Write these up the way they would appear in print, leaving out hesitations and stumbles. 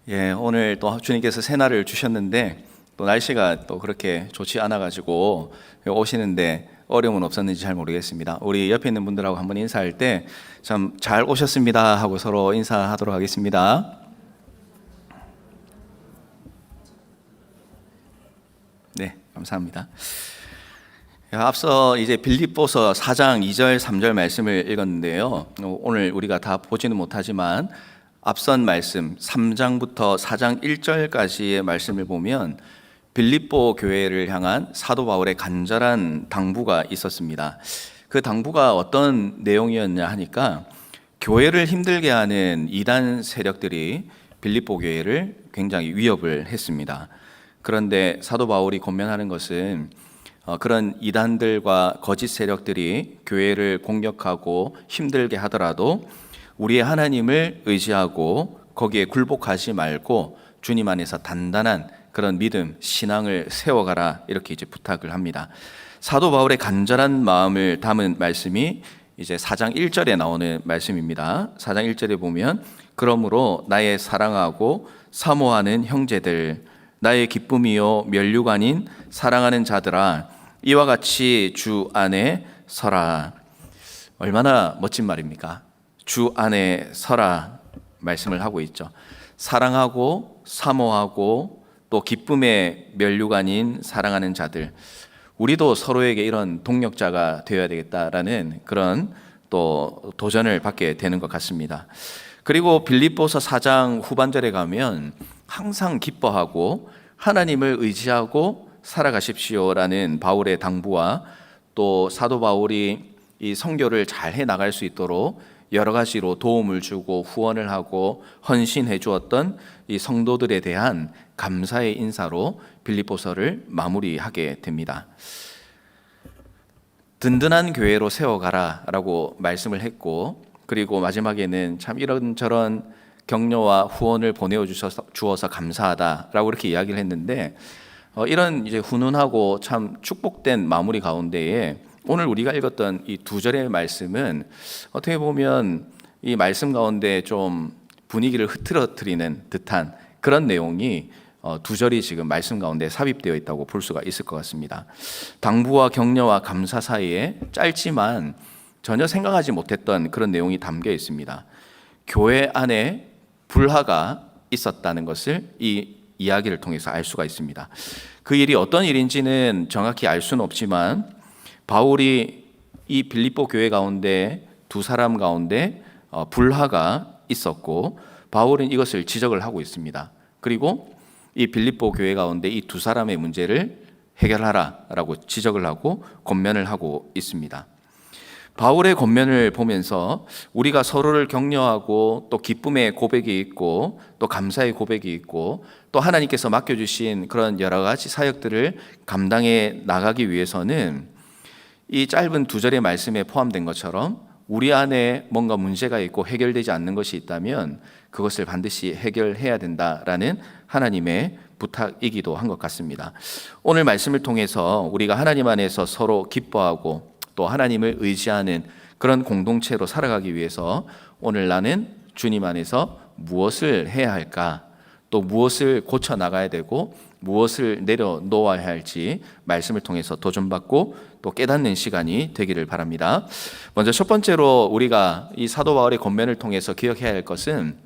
오늘 또 주님께서 새날을 주셨는데 또 날씨가 또 그렇게 좋지 않아 가지고 오시는데 어려움은 없었는지 잘 모르겠습니다. 우리 옆에 있는 분들하고 한번 인사할 때 참 잘 오셨습니다 하고 서로 인사하도록 하겠습니다. 네, 감사합니다. 앞서 이제 빌립보서 4장 2절 3절 말씀을 읽었는데요. 오늘 우리가 다 보지는 못하지만 앞선 말씀 3장부터 4장 1절까지의 말씀을 보면 빌립보 교회를 향한 사도 바울의 간절한 당부가 있었습니다. 그 당부가 어떤 내용이었냐 하니까 교회를 힘들게 하는 이단 세력들이 빌립보 교회를 굉장히 위협을 했습니다. 그런데 사도 바울이 권면하는 것은 그런 이단들과 거짓 세력들이 교회를 공격하고 힘들게 하더라도 우리의 하나님을 의지하고 거기에 굴복하지 말고 주님 안에서 단단한 그런 믿음, 신앙을 세워가라 이렇게 이제 부탁을 합니다. 사도 바울의 간절한 마음을 담은 말씀이 이제 4장 1절에 나오는 말씀입니다. 4장 1절에 보면 그러므로 나의 사랑하고 사모하는 형제들, 나의 기쁨이요 면류관인 사랑하는 자들아, 이와 같이 주 안에 서라. 얼마나 멋진 말입니까? 주 안에 서라 말씀을 하고 있죠. 사랑하고 사모하고 또 기쁨의 면류관인 사랑하는 자들, 우리도 서로에게 이런 동력자가 되어야 되겠다라는 그런 또 도전을 받게 되는 것 같습니다. 그리고 빌립보서 4장 후반절에 가면 항상 기뻐하고 하나님을 의지하고 살아가십시오라는 바울의 당부와 또 사도 바울이 이 선교를 잘 해 나갈 수 있도록 여러 가지로 도움을 주고 후원을 하고 헌신해 주었던 이 성도들에 대한 감사의 인사로 빌립보서를 마무리하게 됩니다. 든든한 교회로 세워가라 라고 말씀을 했고, 그리고 마지막에는 참 이런저런 격려와 후원을 보내어 주어서 감사하다라고 이렇게 이야기를 했는데, 이런 이제 훈훈하고 참 축복된 마무리 가운데에 오늘 우리가 읽었던 이 두 절의 말씀은 어떻게 보면 이 말씀 가운데 좀 분위기를 흐트러뜨리는 듯한 그런 내용이 두 절이 지금 말씀 가운데 삽입되어 있다고 볼 수가 있을 것 같습니다. 당부와 격려와 감사 사이에 짧지만 전혀 생각하지 못했던 그런 내용이 담겨 있습니다. 교회 안에 불화가 있었다는 것을 이 이야기를 통해서 알 수가 있습니다. 그 일이 어떤 일인지는 정확히 알 수는 없지만 바울이 이 빌립보 교회 가운데 두 사람 가운데 불화가 있었고 바울은 이것을 지적을 하고 있습니다. 그리고 이 빌립보 교회 가운데 이 두 사람의 문제를 해결하라라고 지적을 하고 권면을 하고 있습니다. 바울의 권면을 보면서 우리가 서로를 격려하고 또 기쁨의 고백이 있고 또 감사의 고백이 있고 또 하나님께서 맡겨주신 그런 여러 가지 사역들을 감당해 나가기 위해서는 이 짧은 두 절의 말씀에 포함된 것처럼 우리 안에 뭔가 문제가 있고 해결되지 않는 것이 있다면 그것을 반드시 해결해야 된다라는 하나님의 부탁이기도 한 것 같습니다. 오늘 말씀을 통해서 우리가 하나님 안에서 서로 기뻐하고 또 하나님을 의지하는 그런 공동체로 살아가기 위해서 오늘 나는 주님 안에서 무엇을 해야 할까, 또 무엇을 고쳐 나가야 되고 무엇을 내려놓아야 할지 말씀을 통해서 도전받고 또 깨닫는 시간이 되기를 바랍니다. 먼저 첫 번째로 우리가 이 사도 바울의 권면을 통해서 기억해야 할 것은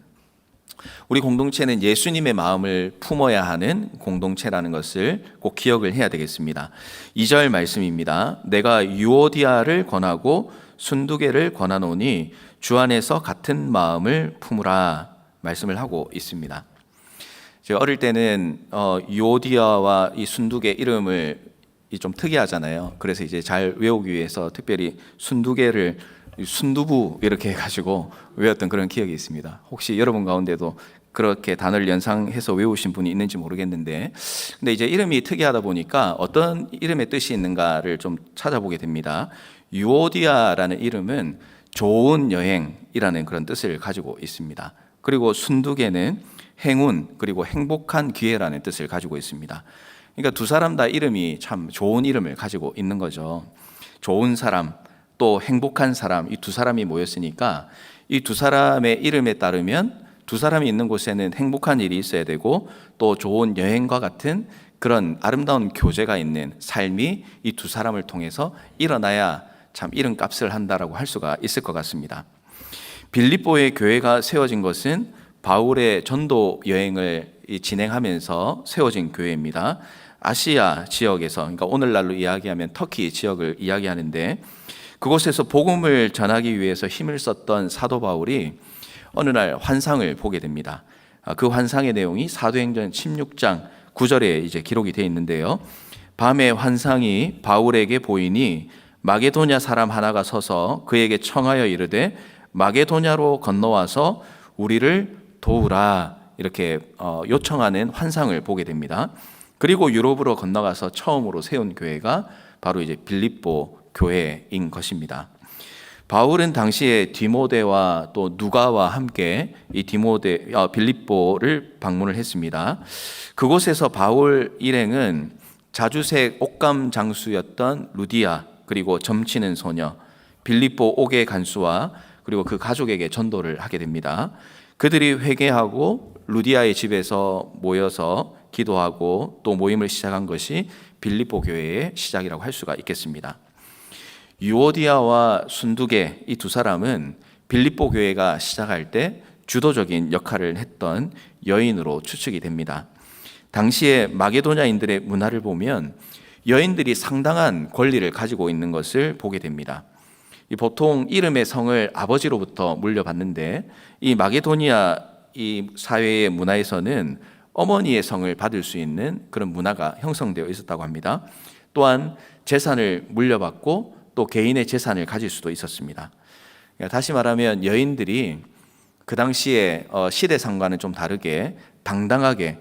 우리 공동체는 예수님의 마음을 품어야 하는 공동체라는 것을 꼭 기억을 해야 되겠습니다. 2절 말씀입니다. 내가 유오디아를 권하고 순두계를 권하노니 주 안에서 같은 마음을 품으라 말씀을 하고 있습니다. 제가 어릴 때는 유오디아와 이 순두계 이름을 좀 특이하잖아요. 그래서 이제 잘 외우기 위해서 특별히 순두계를 순두부 이렇게 해가지고 외웠던 그런 기억이 있습니다. 혹시 여러분 가운데도 그렇게 단어를 연상해서 외우신 분이 있는지 모르겠는데, 근데 이제 이름이 특이하다 보니까 어떤 이름의 뜻이 있는가를 좀 찾아보게 됩니다. 유오디아라는 이름은 좋은 여행이라는 그런 뜻을 가지고 있습니다. 그리고 순두계는 행운 그리고 행복한 기회라는 뜻을 가지고 있습니다. 그러니까 두 사람 다 이름이 참 좋은 이름을 가지고 있는 거죠. 좋은 사람 또 행복한 사람, 이 두 사람이 모였으니까 이 두 사람의 이름에 따르면 두 사람이 있는 곳에는 행복한 일이 있어야 되고 또 좋은 여행과 같은 그런 아름다운 교제가 있는 삶이 이 두 사람을 통해서 일어나야 참 이름값을 한다라고 할 수가 있을 것 같습니다. 빌립보의 교회가 세워진 것은 바울의 전도 여행을 진행하면서 세워진 교회입니다. 아시아 지역에서, 그러니까 오늘날로 이야기하면 터키 지역을 이야기하는데, 그곳에서 복음을 전하기 위해서 힘을 썼던 사도 바울이 어느 날 환상을 보게 됩니다. 그 환상의 내용이 사도행전 16장 9절에 이제 기록이 되어 있는데요. 밤에 환상이 바울에게 보이니 마게도냐 사람 하나가 서서 그에게 청하여 이르되 마게도냐로 건너와서 우리를 도우라, 이렇게 요청하는 환상을 보게 됩니다. 그리고 유럽으로 건너가서 처음으로 세운 교회가 바로 이제 빌립보 교회인 것입니다. 바울은 당시에 디모데와 또 누가와 함께 이 빌립보를 방문을 했습니다. 그곳에서 바울 일행은 자주색 옥감 장수였던 루디아, 그리고 점치는 소녀 빌립보 옥의 간수와 그리고 그 가족에게 전도를 하게 됩니다. 그들이 회개하고 루디아의 집에서 모여서 기도하고 또 모임을 시작한 것이 빌립보 교회의 시작이라고 할 수가 있겠습니다. 유오디아와 순두계, 이 두 사람은 빌립보 교회가 시작할 때 주도적인 역할을 했던 여인으로 추측이 됩니다. 당시에 마게도냐인들의 문화를 보면 여인들이 상당한 권리를 가지고 있는 것을 보게 됩니다. 보통 이름의 성을 아버지로부터 물려받는데, 이 마게도니아 이 사회의 문화에서는 어머니의 성을 받을 수 있는 그런 문화가 형성되어 있었다고 합니다. 또한 재산을 물려받고 또 개인의 재산을 가질 수도 있었습니다. 다시 말하면 여인들이 그 당시에 시대상과는 좀 다르게 당당하게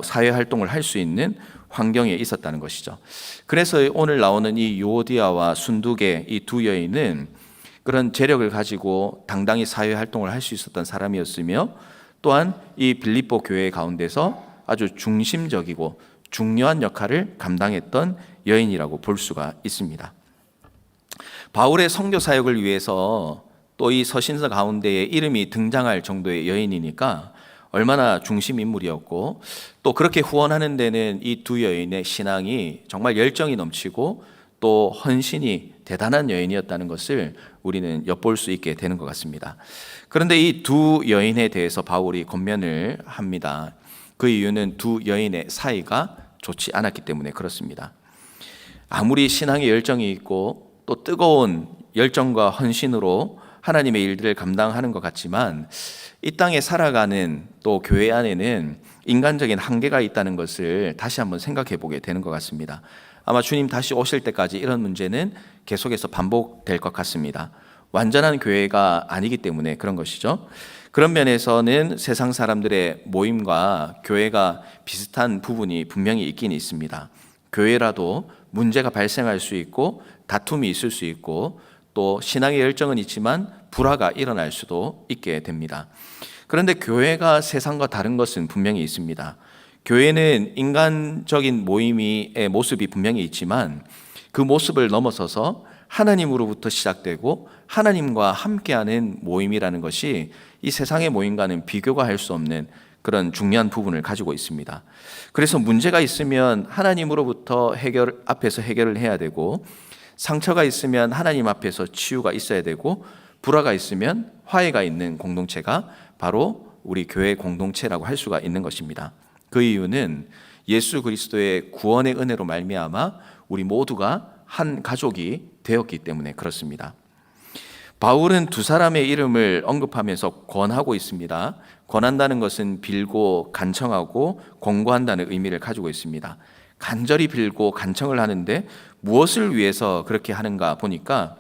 사회활동을 할 수 있는 환경에 있었다는 것이죠. 그래서 오늘 나오는 이 유오디아와 순두계, 이 두 여인은 그런 재력을 가지고 당당히 사회활동을 할 수 있었던 사람이었으며, 또한 이 빌립보 교회 가운데서 아주 중심적이고 중요한 역할을 감당했던 여인이라고 볼 수가 있습니다. 바울의 선교 사역을 위해서 또 이 서신서 가운데에 이름이 등장할 정도의 여인이니까 얼마나 중심 인물이었고, 또 그렇게 후원하는 데는 이 두 여인의 신앙이 정말 열정이 넘치고 또 헌신이 대단한 여인이었다는 것을 우리는 엿볼 수 있게 되는 것 같습니다. 그런데 이 두 여인에 대해서 바울이 권면을 합니다. 그 이유는 두 여인의 사이가 좋지 않았기 때문에 그렇습니다. 아무리 신앙의 열정이 있고 또 뜨거운 열정과 헌신으로 하나님의 일들을 감당하는 것 같지만, 이 땅에 살아가는 또 교회 안에는 인간적인 한계가 있다는 것을 다시 한번 생각해 보게 되는 것 같습니다. 아마 주님 다시 오실 때까지 이런 문제는 계속해서 반복될 것 같습니다. 완전한 교회가 아니기 때문에 그런 것이죠. 그런 면에서는 세상 사람들의 모임과 교회가 비슷한 부분이 분명히 있긴 있습니다. 교회라도 문제가 발생할 수 있고 다툼이 있을 수 있고 또 신앙의 열정은 있지만 불화가 일어날 수도 있게 됩니다. 그런데 교회가 세상과 다른 것은 분명히 있습니다. 교회는 인간적인 모임의 모습이 분명히 있지만 그 모습을 넘어서서 하나님으로부터 시작되고 하나님과 함께하는 모임이라는 것이 이 세상의 모임과는 비교가 할 수 없는 그런 중요한 부분을 가지고 있습니다. 그래서 문제가 있으면 하나님으로부터 앞에서 해결을 해야 되고, 상처가 있으면 하나님 앞에서 치유가 있어야 되고, 불화가 있으면 화해가 있는 공동체가 바로 우리 교회 공동체라고 할 수가 있는 것입니다. 그 이유는 예수 그리스도의 구원의 은혜로 말미암아 우리 모두가 한 가족이 되었기 때문에 그렇습니다. 바울은 두 사람의 이름을 언급하면서 권하고 있습니다. 권한다는 것은 빌고 간청하고 권고한다는 의미를 가지고 있습니다. 간절히 빌고 간청을 하는데 무엇을 위해서 그렇게 하는가 보니까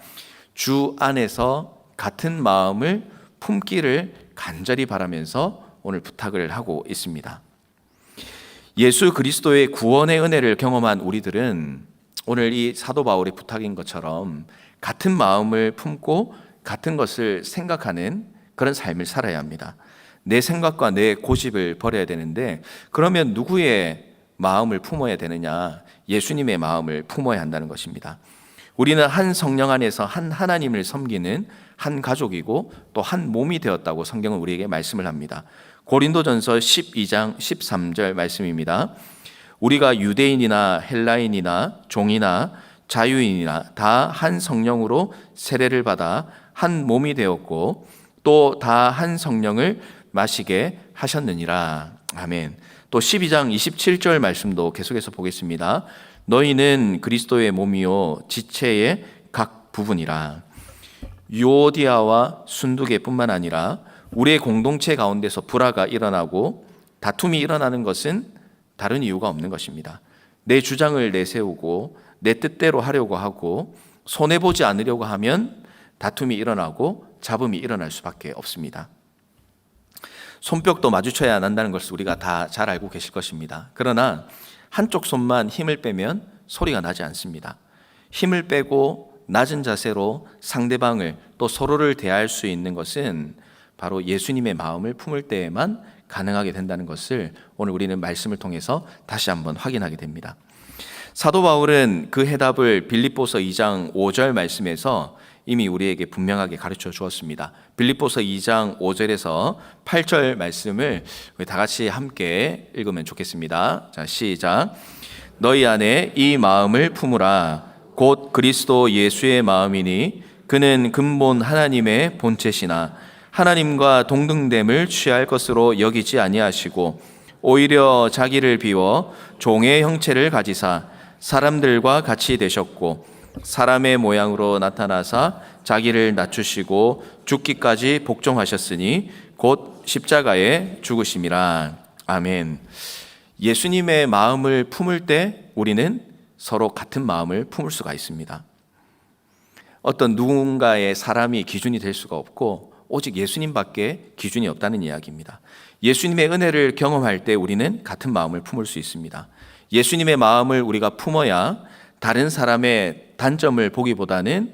주 안에서 같은 마음을 품기를 간절히 바라면서 오늘 부탁을 하고 있습니다. 예수 그리스도의 구원의 은혜를 경험한 우리들은 오늘 이 사도 바울의 부탁인 것처럼 같은 마음을 품고 같은 것을 생각하는 그런 삶을 살아야 합니다. 내 생각과 내 고집을 버려야 되는데, 그러면 누구의 마음을 품어야 되느냐? 예수님의 마음을 품어야 한다는 것입니다. 우리는 한 성령 안에서 한 하나님을 섬기는 한 가족이고 또 한 몸이 되었다고 성경은 우리에게 말씀을 합니다. 고린도전서 12장 13절 말씀입니다. 우리가 유대인이나 헬라인이나 종이나 자유인이나 다 한 성령으로 세례를 받아 한 몸이 되었고 또 다 한 성령을 마시게 하셨느니라. 아멘. 또 12장 27절 말씀도 계속해서 보겠습니다. 너희는 그리스도의 몸이요 지체의 각 부분이라. 유오디아와 순두계뿐만 아니라 우리의 공동체 가운데서 불화가 일어나고 다툼이 일어나는 것은 다른 이유가 없는 것입니다. 내 주장을 내세우고 내 뜻대로 하려고 하고 손해보지 않으려고 하면 다툼이 일어나고 잡음이 일어날 수밖에 없습니다. 손뼉도 마주쳐야 한다는 것을 우리가 다 잘 알고 계실 것입니다. 그러나 한쪽 손만 힘을 빼면 소리가 나지 않습니다. 힘을 빼고 낮은 자세로 상대방을 또 서로를 대할 수 있는 것은 바로 예수님의 마음을 품을 때에만 가능하게 된다는 것을 오늘 우리는 말씀을 통해서 다시 한번 확인하게 됩니다. 사도 바울은 그 해답을 빌립보서 2장 5절 말씀에서 이미 우리에게 분명하게 가르쳐 주었습니다. 빌립보서 2장 5절에서 8절 말씀을 우리 다 같이 함께 읽으면 좋겠습니다. 자, 시작. 너희 안에 이 마음을 품으라. 곧 그리스도 예수의 마음이니 그는 근본 하나님의 본체시나 하나님과 동등됨을 취할 것으로 여기지 아니하시고 오히려 자기를 비워 종의 형체를 가지사 사람들과 같이 되셨고 사람의 모양으로 나타나사 자기를 낮추시고 죽기까지 복종하셨으니 곧 십자가에 죽으심이라. 아멘. 예수님의 마음을 품을 때 우리는 서로 같은 마음을 품을 수가 있습니다. 어떤 누군가의 사람이 기준이 될 수가 없고 오직 예수님밖에 기준이 없다는 이야기입니다. 예수님의 은혜를 경험할 때 우리는 같은 마음을 품을 수 있습니다. 예수님의 마음을 우리가 품어야 다른 사람의 단점을 보기보다는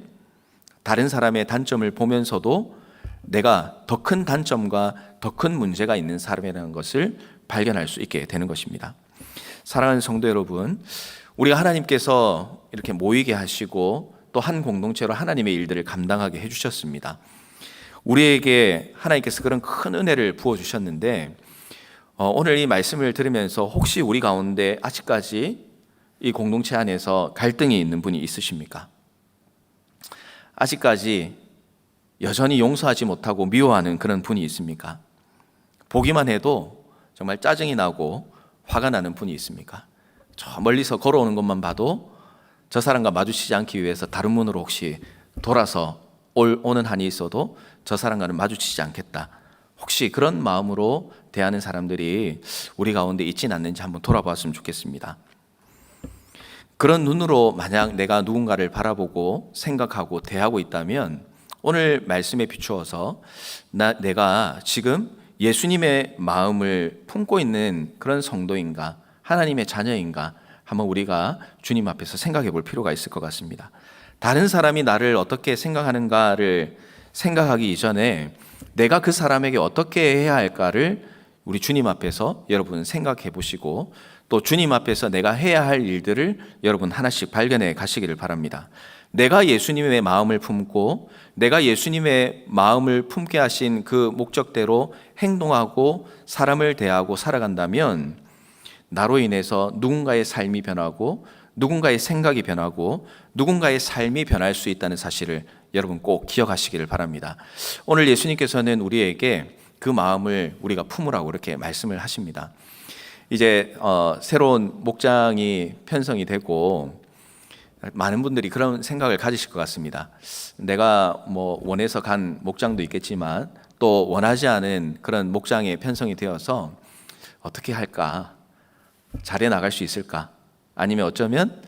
다른 사람의 단점을 보면서도 내가 더 큰 단점과 더 큰 문제가 있는 사람이라는 것을 발견할 수 있게 되는 것입니다. 사랑하는 성도 여러분, 우리가 하나님께서 이렇게 모이게 하시고 또 한 공동체로 하나님의 일들을 감당하게 해주셨습니다. 우리에게 하나님께서 그런 큰 은혜를 부어주셨는데 오늘 이 말씀을 들으면서 혹시 우리 가운데 아직까지 이 공동체 안에서 갈등이 있는 분이 있으십니까? 아직까지 여전히 용서하지 못하고 미워하는 그런 분이 있습니까? 보기만 해도 정말 짜증이 나고 화가 나는 분이 있습니까? 저 멀리서 걸어오는 것만 봐도 저 사람과 마주치지 않기 위해서 다른 문으로 혹시 돌아서 오는 한이 있어도 저 사람과는 마주치지 않겠다. 혹시 그런 마음으로 대하는 사람들이 우리 가운데 있진 않는지 한번 돌아봤으면 좋겠습니다. 그런 눈으로 만약 내가 누군가를 바라보고 생각하고 대하고 있다면 오늘 말씀에 비추어서 내가 지금 예수님의 마음을 품고 있는 그런 성도인가, 하나님의 자녀인가 한번 우리가 주님 앞에서 생각해 볼 필요가 있을 것 같습니다. 다른 사람이 나를 어떻게 생각하는가를 생각하기 이전에 내가 그 사람에게 어떻게 해야 할까를 우리 주님 앞에서 여러분 생각해 보시고 또 주님 앞에서 내가 해야 할 일들을 여러분 하나씩 발견해 가시기를 바랍니다. 내가 예수님의 마음을 품고 내가 예수님의 마음을 품게 하신 그 목적대로 행동하고 사람을 대하고 살아간다면 나로 인해서 누군가의 삶이 변하고 누군가의 생각이 변하고 누군가의 삶이 변할 수 있다는 사실을 여러분 꼭 기억하시기를 바랍니다. 오늘 예수님께서는 우리에게 그 마음을 우리가 품으라고 이렇게 말씀을 하십니다. 이제 새로운 목장이 편성이 되고 많은 분들이 그런 생각을 가지실 것 같습니다. 내가 원해서 간 목장도 있겠지만 또 원하지 않은 그런 목장에 편성이 되어서 어떻게 할까? 잘해 나갈 수 있을까? 아니면 어쩌면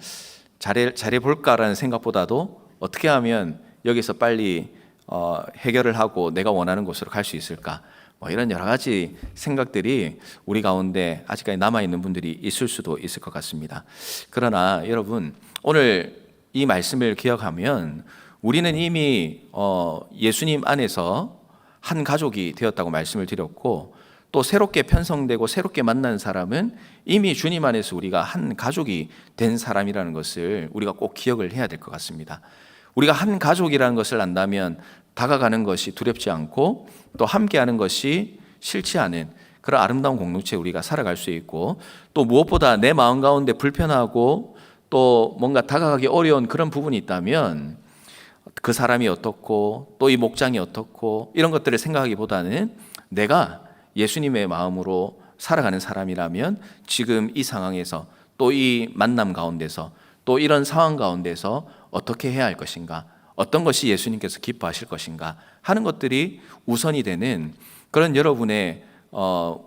잘해 볼까라는 생각보다도 어떻게 하면 여기서 빨리 해결을 하고 내가 원하는 곳으로 갈 수 있을까? 이런 여러 가지 생각들이 우리 가운데 아직까지 남아있는 분들이 있을 수도 있을 것 같습니다. 그러나 여러분 오늘 이 말씀을 기억하면 우리는 이미 예수님 안에서 한 가족이 되었다고 말씀을 드렸고 또 새롭게 편성되고 새롭게 만난 사람은 이미 주님 안에서 우리가 한 가족이 된 사람이라는 것을 우리가 꼭 기억을 해야 될 것 같습니다. 우리가 한 가족이라는 것을 안다면 다가가는 것이 두렵지 않고 또 함께하는 것이 싫지 않은 그런 아름다운 공동체 우리가 살아갈 수 있고, 또 무엇보다 내 마음 가운데 불편하고 또 뭔가 다가가기 어려운 그런 부분이 있다면 그 사람이 어떻고 또 이 목장이 어떻고 이런 것들을 생각하기보다는 내가 예수님의 마음으로 살아가는 사람이라면 지금 이 상황에서 또 이 만남 가운데서 또 이런 상황 가운데서 어떻게 해야 할 것인가, 어떤 것이 예수님께서 기뻐하실 것인가 하는 것들이 우선이 되는 그런 여러분의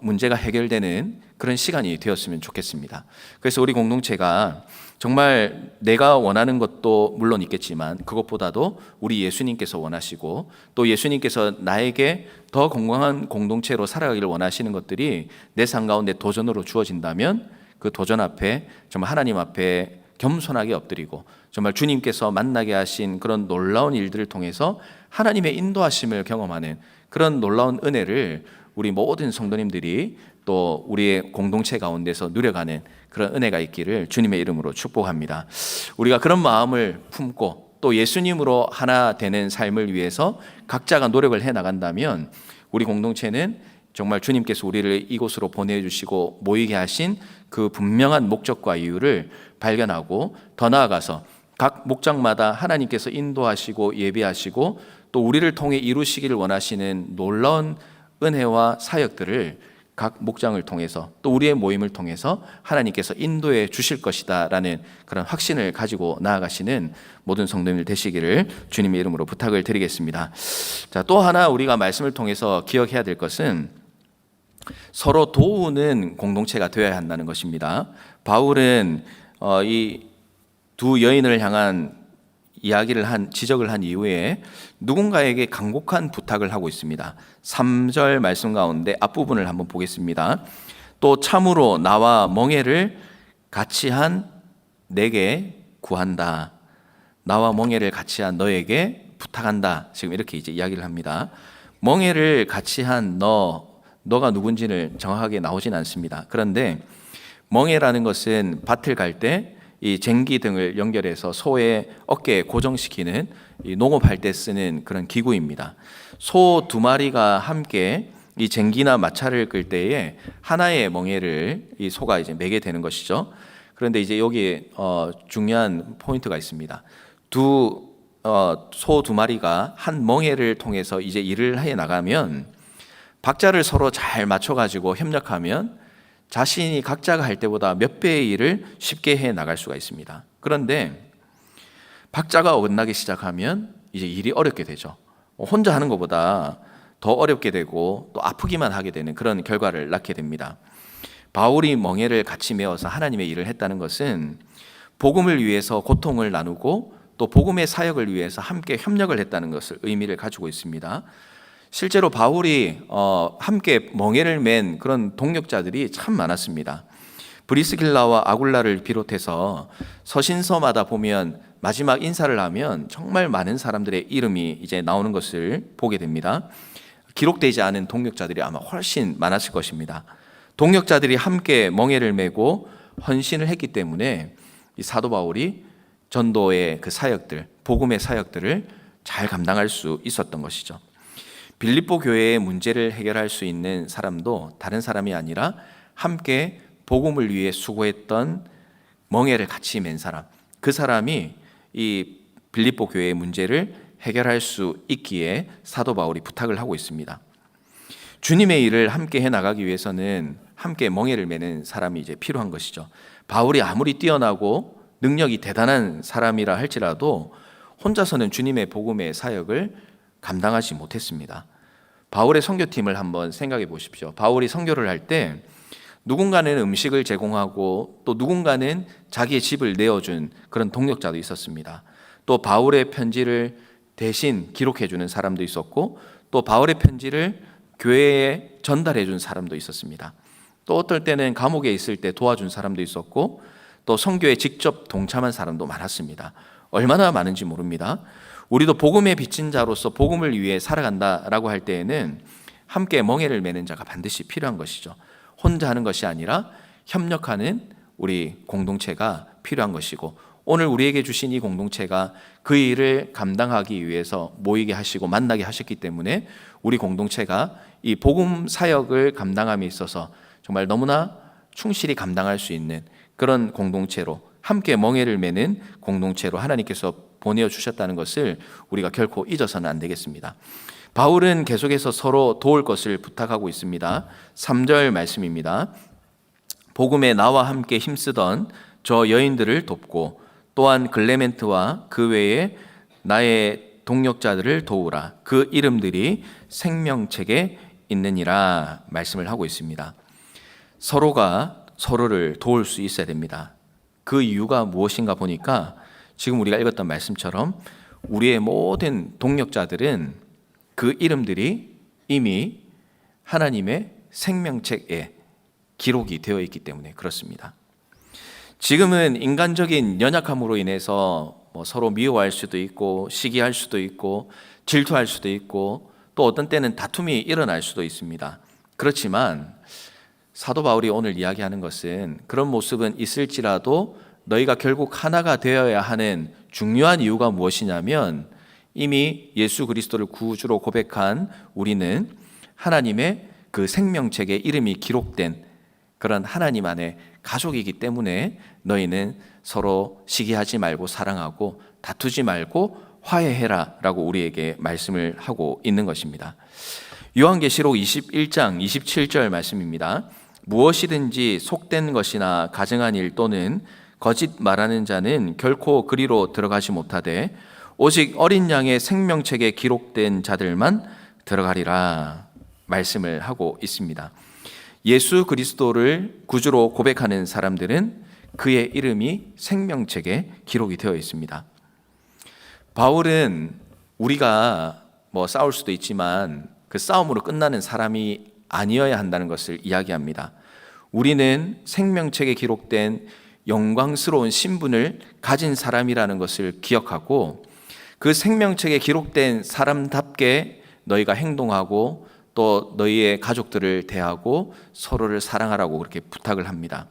문제가 해결되는 그런 시간이 되었으면 좋겠습니다. 그래서 우리 공동체가 정말 내가 원하는 것도 물론 있겠지만 그것보다도 우리 예수님께서 원하시고 또 예수님께서 나에게 더 건강한 공동체로 살아가기를 원하시는 것들이 내 삶 가운데 도전으로 주어진다면 그 도전 앞에 정말 하나님 앞에 겸손하게 엎드리고 정말 주님께서 만나게 하신 그런 놀라운 일들을 통해서 하나님의 인도하심을 경험하는 그런 놀라운 은혜를 우리 모든 성도님들이 또 우리의 공동체 가운데서 누려가는 그런 은혜가 있기를 주님의 이름으로 축복합니다. 우리가 그런 마음을 품고 또 예수님으로 하나 되는 삶을 위해서 각자가 노력을 해 나간다면 우리 공동체는 정말 주님께서 우리를 이곳으로 보내주시고 모이게 하신 그 분명한 목적과 이유를 발견하고 더 나아가서 각 목장마다 하나님께서 인도하시고 예비하시고 또 우리를 통해 이루시기를 원하시는 놀라운 은혜와 사역들을 각 목장을 통해서 또 우리의 모임을 통해서 하나님께서 인도해 주실 것이다 라는 그런 확신을 가지고 나아가시는 모든 성도님들 되시기를 주님의 이름으로 부탁을 드리겠습니다. 자, 또 하나 우리가 말씀을 통해서 기억해야 될 것은 서로 도우는 공동체가 되어야 한다는 것입니다. 바울은 이 두 여인을 향한 지적을 한 이후에 누군가에게 간곡한 부탁을 하고 있습니다. 3절 말씀 가운데 앞부분을 한번 보겠습니다. 또 참으로 나와 멍에를 같이 한 내게 구한다. 나와 멍에를 같이 한 너에게 부탁한다. 지금 이렇게 이제 이야기를 합니다. 멍에를 같이 한 너가 누군지는 정확하게 나오진 않습니다. 그런데 멍에라는 것은 밭을 갈 때 이 쟁기 등을 연결해서 소의 어깨에 고정시키는 이 농업할 때 쓰는 그런 기구입니다. 소 두 마리가 함께 이 쟁기나 마차를 끌 때에 하나의 멍에를 이 소가 이제 매게 되는 것이죠. 그런데 이제 여기에 중요한 포인트가 있습니다. 소 두 마리가 한 멍에를 통해서 이제 일을 해 나가면 박자를 서로 잘 맞춰가지고 협력하면 자신이 각자가 할 때보다 몇 배의 일을 쉽게 해 나갈 수가 있습니다. 그런데 박자가 어긋나기 시작하면 이제 일이 어렵게 되죠. 혼자 하는 것보다 더 어렵게 되고 또 아프기만 하게 되는 그런 결과를 낳게 됩니다. 바울이 멍에를 같이 메어서 하나님의 일을 했다는 것은 복음을 위해서 고통을 나누고 또 복음의 사역을 위해서 함께 협력을 했다는 것을 의미를 가지고 있습니다. 실제로 바울이 함께 멍에를 맨 그런 동역자들이 참 많았습니다. 브리스길라와 아굴라를 비롯해서 서신서마다 보면 마지막 인사를 하면 정말 많은 사람들의 이름이 이제 나오는 것을 보게 됩니다. 기록되지 않은 동역자들이 아마 훨씬 많았을 것입니다. 동역자들이 함께 멍에를 메고 헌신을 했기 때문에 이 사도 바울이 전도의 그 사역들, 복음의 사역들을 잘 감당할 수 있었던 것이죠. 빌립보 교회의 문제를 해결할 수 있는 사람도 다른 사람이 아니라 함께 복음을 위해 수고했던 멍에를 같이 맨 사람, 그 사람이 이 빌립보 교회의 문제를 해결할 수 있기에 사도 바울이 부탁을 하고 있습니다. 주님의 일을 함께 해 나가기 위해서는 함께 멍에를 매는 사람이 이제 필요한 것이죠. 바울이 아무리 뛰어나고 능력이 대단한 사람이라 할지라도 혼자서는 주님의 복음의 사역을 감당하지 못했습니다. 바울의 선교팀을 한번 생각해 보십시오. 바울이 선교를 할 때 누군가는 음식을 제공하고 또 누군가는 자기의 집을 내어준 그런 동역자도 있었습니다. 또 바울의 편지를 대신 기록해 주는 사람도 있었고 또 바울의 편지를 교회에 전달해 준 사람도 있었습니다. 또 어떨 때는 감옥에 있을 때 도와준 사람도 있었고 또 선교에 직접 동참한 사람도 많았습니다. 얼마나 많은지 모릅니다. 우리도 복음의 빚진 자로서 복음을 위해 살아간다라고 할 때에는 함께 멍에를 매는 자가 반드시 필요한 것이죠. 혼자 하는 것이 아니라 협력하는 우리 공동체가 필요한 것이고 오늘 우리에게 주신 이 공동체가 그 일을 감당하기 위해서 모이게 하시고 만나게 하셨기 때문에 우리 공동체가 이 복음 사역을 감당함에 있어서 정말 너무나 충실히 감당할 수 있는 그런 공동체로, 함께 멍에를 매는 공동체로 하나님께서 보내주셨다는 것을 우리가 결코 잊어서는 안 되겠습니다. 바울은 계속해서 서로 도울 것을 부탁하고 있습니다. 3절 말씀입니다. 복음에 나와 함께 힘쓰던 저 여인들을 돕고 또한 글레멘트와 그 외에 나의 동역자들을 도우라. 그 이름들이 생명책에 있느니라 말씀을 하고 있습니다. 서로가 서로를 도울 수 있어야 됩니다. 그 이유가 무엇인가 보니까 지금 우리가 읽었던 말씀처럼 우리의 모든 동역자들은 그 이름들이 이미 하나님의 생명책에 기록이 되어 있기 때문에 그렇습니다. 지금은 인간적인 연약함으로 인해서 서로 미워할 수도 있고 시기할 수도 있고 질투할 수도 있고 또 어떤 때는 다툼이 일어날 수도 있습니다. 그렇지만 사도 바울이 오늘 이야기하는 것은 그런 모습은 있을지라도 너희가 결국 하나가 되어야 하는 중요한 이유가 무엇이냐면 이미 예수 그리스도를 구주로 고백한 우리는 하나님의 그 생명책에 이름이 기록된 그런 하나님 안에 가족이기 때문에 너희는 서로 시기하지 말고 사랑하고 다투지 말고 화해해라 라고 우리에게 말씀을 하고 있는 것입니다. 요한계시록 21장 27절 말씀입니다. 무엇이든지 속된 것이나 가증한 일 또는 거짓 말하는 자는 결코 그리로 들어가지 못하되 오직 어린 양의 생명책에 기록된 자들만 들어가리라 말씀을 하고 있습니다. 예수 그리스도를 구주로 고백하는 사람들은 그의 이름이 생명책에 기록이 되어 있습니다. 바울은 우리가 싸울 수도 있지만 그 싸움으로 끝나는 사람이 아니어야 한다는 것을 이야기합니다. 우리는 생명책에 기록된 영광스러운 신분을 가진 사람이라는 것을 기억하고 그 생명책에 기록된 사람답게 너희가 행동하고 또 너희의 가족들을 대하고 서로를 사랑하라고 그렇게 부탁을 합니다.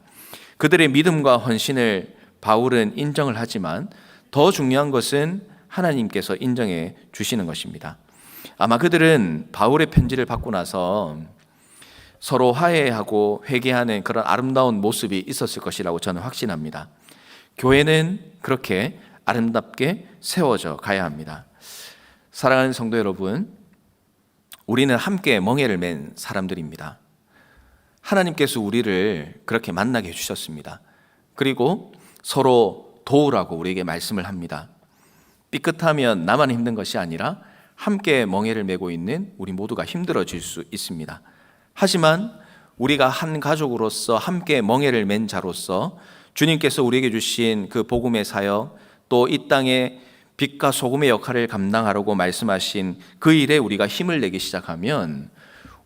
그들의 믿음과 헌신을 바울은 인정을 하지만 더 중요한 것은 하나님께서 인정해 주시는 것입니다. 아마 그들은 바울의 편지를 받고 나서 서로 화해하고 회개하는 그런 아름다운 모습이 있었을 것이라고 저는 확신합니다. 교회는 그렇게 아름답게 세워져 가야 합니다. 사랑하는 성도 여러분, 우리는 함께 멍에를 맨 사람들입니다. 하나님께서 우리를 그렇게 만나게 해주셨습니다. 그리고 서로 도우라고 우리에게 말씀을 합니다. 삐끗하면 나만 힘든 것이 아니라 함께 멍에를 메고 있는 우리 모두가 힘들어질 수 있습니다. 하지만 우리가 한 가족으로서 함께 멍에를 맨 자로서 주님께서 우리에게 주신 그 복음의 사역 또 이 땅에 빛과 소금의 역할을 감당하라고 말씀하신 그 일에 우리가 힘을 내기 시작하면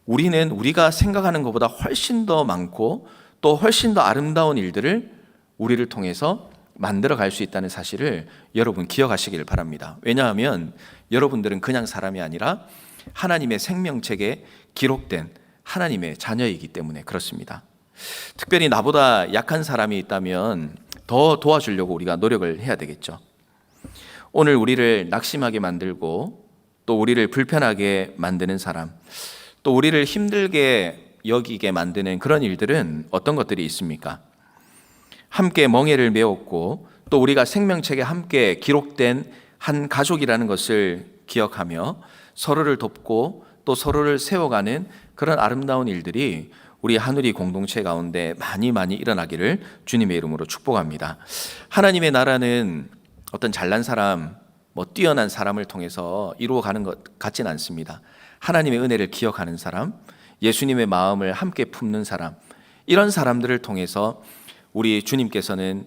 우리는 우리가 생각하는 것보다 훨씬 더 많고 또 훨씬 더 아름다운 일들을 우리를 통해서 만들어 갈 수 있다는 사실을 여러분 기억하시길 바랍니다. 왜냐하면 여러분들은 그냥 사람이 아니라 하나님의 생명책에 기록된 하나님의 자녀이기 때문에 그렇습니다. 특별히 나보다 약한 사람이 있다면 더 도와주려고 우리가 노력을 해야 되겠죠. 오늘 우리를 낙심하게 만들고 또 우리를 불편하게 만드는 사람, 또 우리를 힘들게 여기게 만드는 그런 일들은 어떤 것들이 있습니까? 함께 멍에를 메웠고 또 우리가 생명책에 함께 기록된 한 가족이라는 것을 기억하며 서로를 돕고 또 서로를 세워가는 그런 아름다운 일들이 우리 하늘이 공동체 가운데 많이 일어나기를 주님의 이름으로 축복합니다. 하나님의 나라는 어떤 잘난 사람, 뛰어난 사람을 통해서 이루어가는 것 같진 않습니다. 하나님의 은혜를 기억하는 사람, 예수님의 마음을 함께 품는 사람, 이런 사람들을 통해서 우리 주님께서는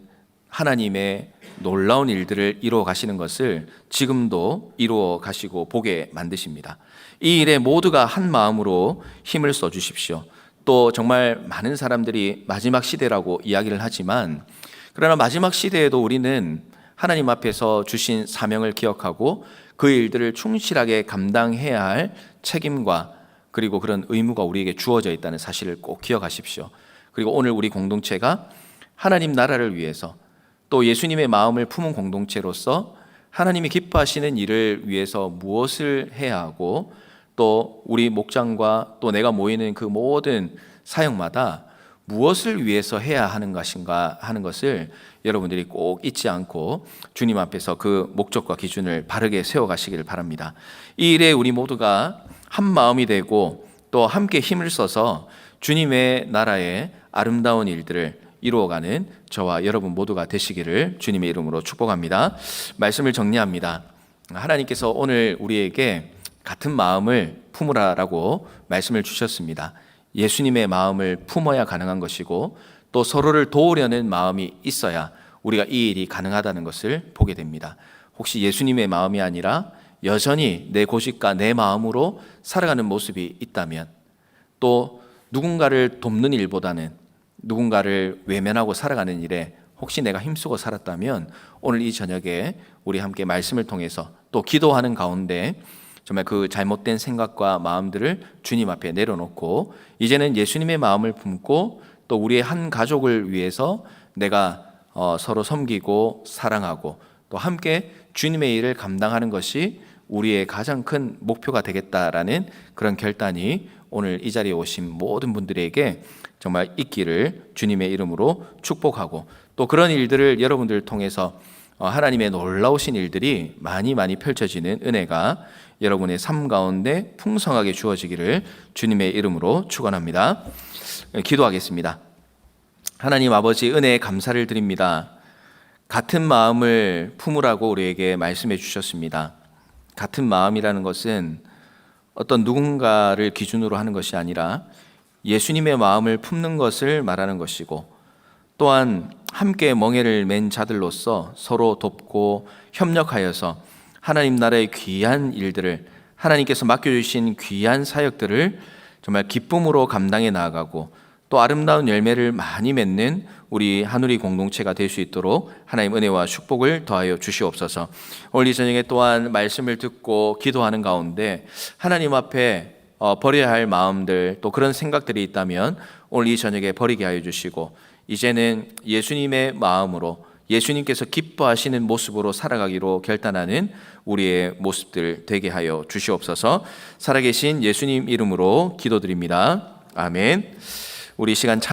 하나님의 놀라운 일들을 이루어 가시는 것을 지금도 이루어 가시고 보게 만드십니다. 이 일에 모두가 한 마음으로 힘을 써 주십시오. 또 정말 많은 사람들이 마지막 시대라고 이야기를 하지만 그러나 마지막 시대에도 우리는 하나님 앞에서 주신 사명을 기억하고 그 일들을 충실하게 감당해야 할 책임과 그리고 그런 의무가 우리에게 주어져 있다는 사실을 꼭 기억하십시오. 그리고 오늘 우리 공동체가 하나님 나라를 위해서 또 예수님의 마음을 품은 공동체로서 하나님이 기뻐하시는 일을 위해서 무엇을 해야 하고, 또 우리 목장과 또 내가 모이는 그 모든 사역마다 무엇을 위해서 해야 하는 것인가 하는 것을 여러분들이 꼭 잊지 않고 주님 앞에서 그 목적과 기준을 바르게 세워가시기를 바랍니다. 이 일에 우리 모두가 한 마음이 되고 또 함께 힘을 써서 주님의 나라의 아름다운 일들을 이루어가는 저와 여러분 모두가 되시기를 주님의 이름으로 축복합니다. 말씀을 정리합니다. 하나님께서 오늘 우리에게 같은 마음을 품으라라고 말씀을 주셨습니다. 예수님의 마음을 품어야 가능한 것이고, 또 서로를 도우려는 마음이 있어야 우리가 이 일이 가능하다는 것을 보게 됩니다. 혹시 예수님의 마음이 아니라 여전히 내 고집과 내 마음으로 살아가는 모습이 있다면, 또 누군가를 돕는 일보다는 누군가를 외면하고 살아가는 일에 혹시 내가 힘쓰고 살았다면, 오늘 이 저녁에 우리 함께 말씀을 통해서 또 기도하는 가운데 정말 그 잘못된 생각과 마음들을 주님 앞에 내려놓고 이제는 예수님의 마음을 품고 또 우리의 한 가족을 위해서 내가 서로 섬기고 사랑하고 또 함께 주님의 일을 감당하는 것이 우리의 가장 큰 목표가 되겠다라는 그런 결단이 오늘 이 자리에 오신 모든 분들에게 정말 있기를 주님의 이름으로 축복하고, 또 그런 일들을 여러분들을 통해서 하나님의 놀라우신 일들이 많이 펼쳐지는 은혜가 여러분의 삶 가운데 풍성하게 주어지기를 주님의 이름으로 축원합니다. 기도하겠습니다. 하나님 아버지, 은혜에 감사를 드립니다. 같은 마음을 품으라고 우리에게 말씀해 주셨습니다. 같은 마음이라는 것은 어떤 누군가를 기준으로 하는 것이 아니라 예수님의 마음을 품는 것을 말하는 것이고, 또한 함께 멍에를 맨 자들로서 서로 돕고 협력하여서 하나님 나라의 귀한 일들을, 하나님께서 맡겨주신 귀한 사역들을 정말 기쁨으로 감당해 나아가고 또 아름다운 열매를 많이 맺는 우리 한우리 공동체가 될 수 있도록 하나님 은혜와 축복을 더하여 주시옵소서. 오늘 이 저녁에 또한 말씀을 듣고 기도하는 가운데 하나님 앞에 버려야 할 마음들, 또 그런 생각들이 있다면 오늘 이 저녁에 버리게 하여 주시고, 이제는 예수님의 마음으로 예수님께서 기뻐하시는 모습으로 살아가기로 결단하는 우리의 모습들 되게 하여 주시옵소서. 살아계신 예수님 이름으로 기도드립니다. 아멘. 우리 시간